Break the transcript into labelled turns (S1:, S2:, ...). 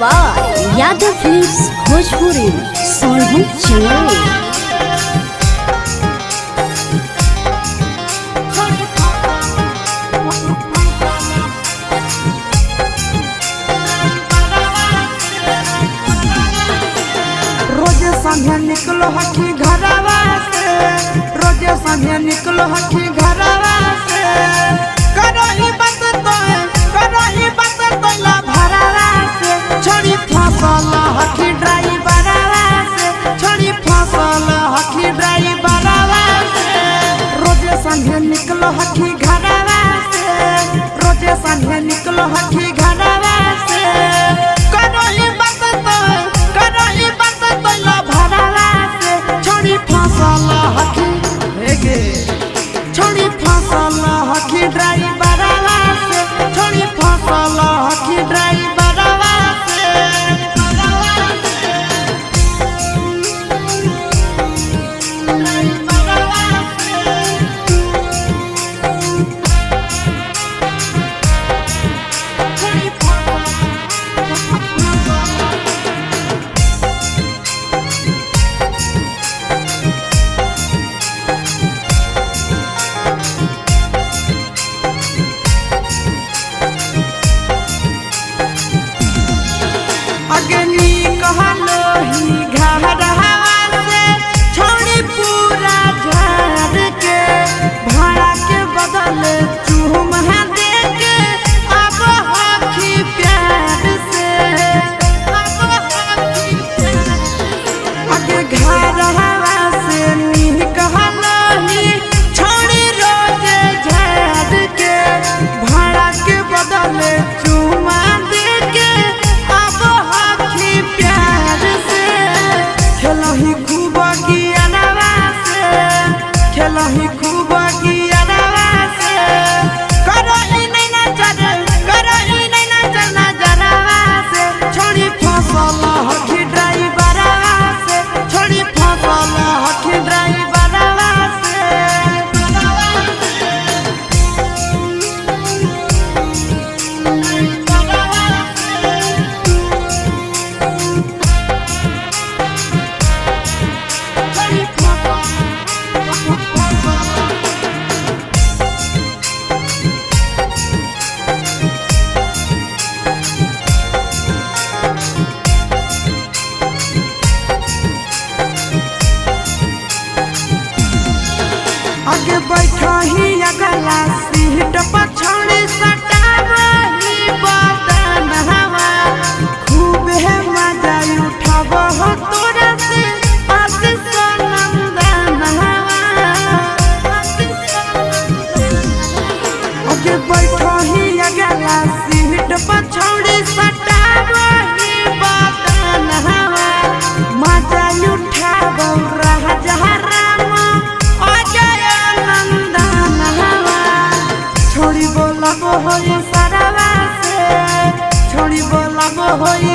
S1: By Yadav films Bhojpuri Sonbhadra channel.
S2: संगे निकलो हकी घरवा से, रोजे संगे निकलो हकी घरवा से। करो ही बात तो ला भरावा से। छोड़ी फसल हकी ड्राइवरवा से, छोड़ी फसल हकी ड्राइवरवा से। रोजे संगे निकलो हकी घरवा से, रोजे संगे निकलो हकी घरवा से। करो ही बात तो ला भरावा से। छोड़ी फसल हकी हेगे, छोड़ी फसल हकी ड्राइवरवा से। छोड़ी फसल हकी ड्राइवरवा से। अग्नि कहलो ही घरवा से। छोड़ी पूरा झाड़ के भाड़ा के बदले चूमा दे के। अब हकी प्यार से, अगे घरवा से नी कहलो ही। छोड़ी रोजे झाड़ के भाड़ा के बदले चूमा दे के। खेलही खूब गियानवा से, खेलही खूब गियानवा से। करही नहीं नजर नजरवा से। छोड़ी फसल हकी ड्राइवरवा से, छोड़ी फसल हकी ड्राइवरवा से। आगे बैठा ही अगला सीट पर। छोड़ी सटावही बदन हवा। खूब है मजा उठाव हो तोरा से। आशीष नंदन हवा। आगे बैठा ही अगला सीट पर। छोड़ी सटावही बदन हवा। मजा उठाव रहा जहाँ होई सरवा से। छोड़ी बोला होई